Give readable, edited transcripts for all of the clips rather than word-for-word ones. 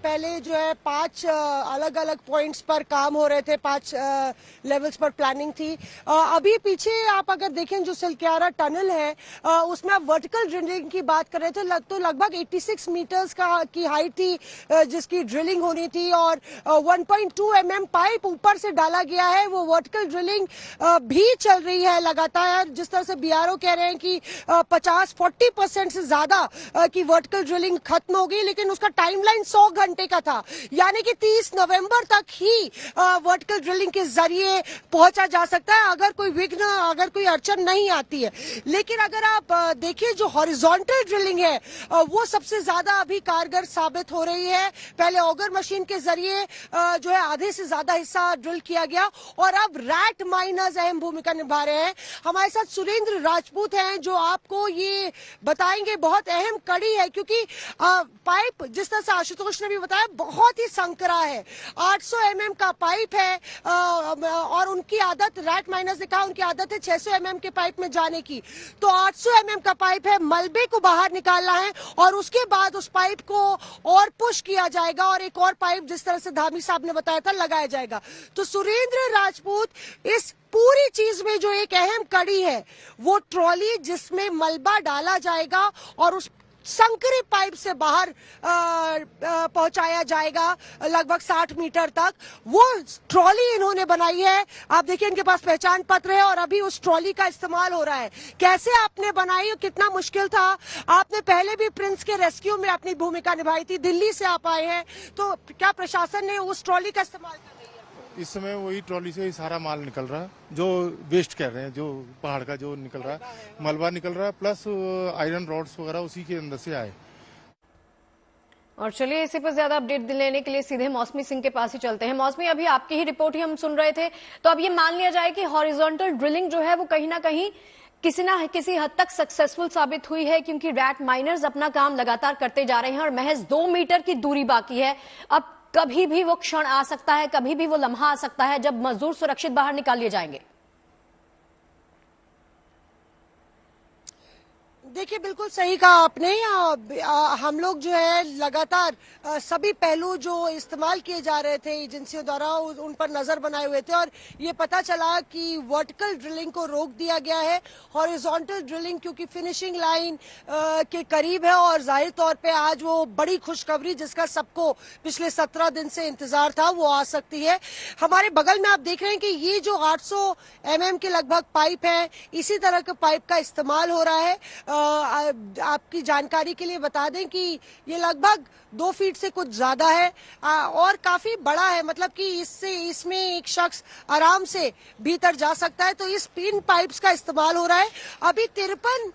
पहले जो है 5 अलग अलग पॉइंट्स पर काम हो रहे थे, 5 लेवल्स पर प्लानिंग थी। अभी पीछे आप अगर देखें जो सिलक्यारा टनल है उसमें आप वर्टिकल ड्रिलिंग की बात कर रहे थे, तो लगभग 86 मीटर्स की हाइट थी जिसकी ड्रिलिंग होनी थी, और 1.2 mm पाइप ऊपर से डाला गया है। वो वर्टिकल ड्रिलिंग भी चल रही है लगातार। जिस तरह से बीआरओ कह रहे हैं कि 40% से ज्यादा की वर्टिकल ड्रिलिंग खत्म हो गई, लेकिन उसका टाइमलाइन 100 घंटे का था, यानी कि 30 नवंबर तक ही वर्टिकल ड्रिलिंग के जरिए पहुंचा जा सकता है अगर कोई विघ्न, अगर कोई अड़चन नहीं आती है। लेकिन अगर आप देखिए जो हॉरिजॉन्टल ड्रिलिंग है वो सबसे ज्यादा अभी कारगर साबित हो रही है। पहले ऑगर मशीन के जरिए जो है आधे से ज्यादा हिस्सा ड्रिल किया गया, और अब रैट माइनर्स अहम भूमिका निभा रहे हैं। हमारे साथ सुरेंद्र राजपूत हैं जो आपको ये बताएंगे। बहुत अहम कड़ी है क्योंकि पाइप, जिस तरह से आशुतोष ने भी बताया, बहुत ही संकरा है। 800 mm का पाइप है और उनकी आदत, रैट माइनर्स ने कहा उनकी आदत है 600 mm के पाइप में जाने की। तो 800 mm का पाइप है, मलबे को बाहर निकालना है और उसके बाद उस पाइप को और पुश किया जाएगा और एक और पाइप, जिस तरह से धामी साहब ने बताया था, लगाया जाएगा। तो सुरेंद्र राजपूत, इस पूरी चीज में जो एक अहम कड़ी है वो ट्रॉली जिसमें मलबा डाला जाएगा और उस संकरे पाइप से बाहर पहुंचाया जाएगा लगभग 60 मीटर तक, वो ट्रॉली इन्होंने बनाई है। आप देखिए इनके पास पहचान पत्र है और अभी उस ट्रॉली का इस्तेमाल हो रहा है। कैसे आपने बनाई और कितना मुश्किल था? आपने पहले भी प्रिंस के रेस्क्यू में अपनी भूमिका निभाई थी, दिल्ली से आप आए हैं, तो क्या प्रशासन ने उस ट्रॉली का इस्तेमाल कर रही है? इस समय वही ट्रॉली से ही सारा माल निकल रहा है, जो वेस्ट कह रहे हैं, जो पहाड़ का जो निकल रहा है, मलबा निकल रहा है, प्लस आयरन रॉड्स वगैरह उसी के अंदर से आए। और चलिए इसी पर ज्यादा अपडेट लेने के लिए सीधे मौसमी सिंह के पास ही चलते हैं। मौसमी, अभी आपकी ही रिपोर्ट ही हम सुन रहे थे, तो अब ये मान लिया जाए कि हॉरिजॉन्टल ड्रिलिंग जो है वो कहीं ना कहीं किसी ना किसी हद तक सक्सेसफुल साबित हुई है, क्योंकि रैट माइनर्स अपना काम लगातार करते जा रहे हैं और महज 2 मीटर की दूरी बाकी है। अब कभी भी वो क्षण आ सकता है, कभी भी वो लम्हा आ सकता है जब मजदूर सुरक्षित बाहर निकाल लिए जाएंगे। देखिए बिल्कुल सही कहा आपने। हम लोग जो है लगातार सभी पहलू जो इस्तेमाल किए जा रहे थे एजेंसियों द्वारा उन पर नजर बनाए हुए थे, और ये पता चला कि वर्टिकल ड्रिलिंग को रोक दिया गया है। हॉरिजॉन्टल ड्रिलिंग क्योंकि फिनिशिंग लाइन के करीब है, और जाहिर तौर पे आज वो बड़ी खुशखबरी जिसका सबको पिछले 17 दिन से इंतजार था वो आ सकती है। हमारे बगल में आप देख रहे हैं कि ये जो 800 mm के लगभग पाइप है, इसी तरह के पाइप का इस्तेमाल हो रहा है। आपकी जानकारी के लिए बता दें कि ये लगभग 2 फीट से कुछ ज्यादा है और काफी बड़ा है, मतलब कि इसमें एक शख्स आराम से भीतर जा सकता है। तो इस 3 पाइप्स का इस्तेमाल हो रहा है। अभी 53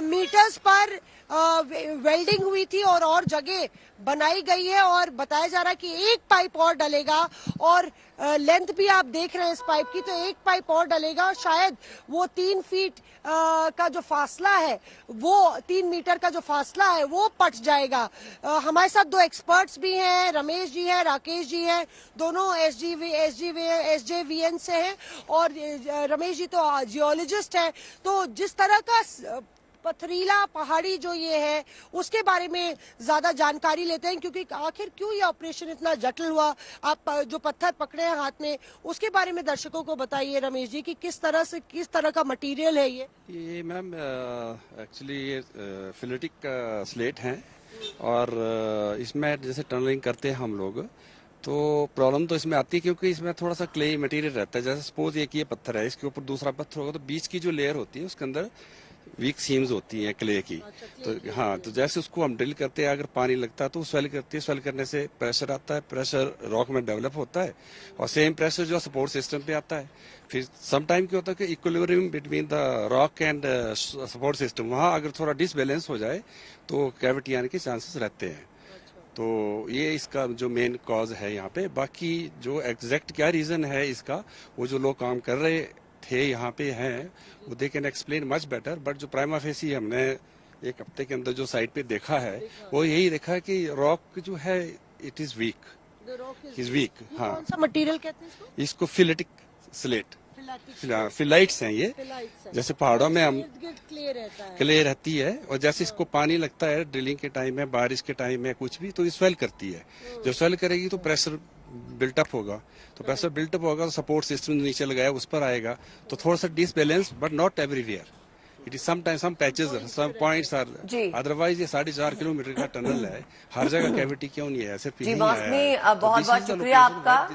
मीटर्स पर वेल्डिंग हुई थी और जगह बनाई गई है, और बताया जा रहा है कि एक पाइप और डलेगा, और लेंथ भी आप देख रहे हैं इस पाइप की, तो एक पाइप और डलेगा, शायद वो 3 फीट का जो फासला है, वो 3 मीटर का जो फासला है वो पट जाएगा। हमारे साथ 2 एक्सपर्ट्स भी हैं, रमेश जी हैं, राकेश जी हैं, दोनों SJVN से हैं, और रमेश जी तो जियोलॉजिस्ट हैं। तो जिस तरह का पथरीला पहाड़ी जो ये है उसके बारे में ज्यादा जानकारी लेते हैं, क्योंकि आखिर क्यों ये ऑपरेशन इतना जटिल हुआ। आप जो पत्थर पकड़े हैं हाथ में उसके बारे में दर्शकों को बताइए रमेश जी कि किस तरह का मटेरियल है ये मैम एक्चुअली ये फिलेटिक स्लेट है, और इसमें जैसे टनलिंग करते हैं हम लोग तो प्रॉब्लम तो इसमें आती है क्योंकि इसमें थोड़ा सा क्ले मटेरियल रहता है। जैसे सपोज एक ये पत्थर है, इसके ऊपर दूसरा पत्थर होगा तो बीच की जो लेयर होती है उसके अंदर वीक सीम्स होती हैं क्ले की। तो हाँ, तो जैसे उसको हम ड्रिल करते हैं, अगर पानी लगता है तो स्वेल करती है, स्वेल करने से प्रेशर आता है, प्रेशर रॉक में डेवलप होता है, और सेम प्रेशर जो सपोर्ट सिस्टम पे आता है। फिर सम टाइम क्या होता है कि equilibrium between the rock and support system, वहाँ अगर थोड़ा डिसबैलेंस हो जाए तो कैविटी आने के चांसेस रहते हैं। तो ये इसका जो मेन कॉज है यहाँ पे। बाकी जो एग्जैक्ट क्या रीजन है इसका, वो जो लोग काम कर रहे थे यहाँ पे हैं वो they can explain much better. But जो प्राइमा फेसी हमने 1 हफ्ते के अंदर जो साइट पे देखा है वो यही देखा है कि रॉक जो है it is weak, is weak. हाँ, कौन सा मटेरियल कहते हैं इसको? इसको फिलेटिक स्लेट, फिलाइट्स हैं ये, जैसे पहाड़ों में हम क्ले रहता है। क्ले रहती है, और जैसे इसको पानी लगता है ड्रिलिंग के टाइम में, बारिश के टाइम में कुछ भी, तो ये स्वेल करती है। जब स्वेल करेगी तो प्रेशर बिल्टअप होगा, तो प्रेशर बिल्टअप होगा तो सपोर्ट सिस्टम नीचे लगाया उस पर आएगा, तो थोड़ा सा disbalance, but not everywhere. It is sometimes some patches, some points are, otherwise ये 4.5 किलोमीटर का टनल है, हर जगह कैविटी क्यों नहीं है, ऐसे जी मौसमी, बहुत बहुत शुक्रिया आपका।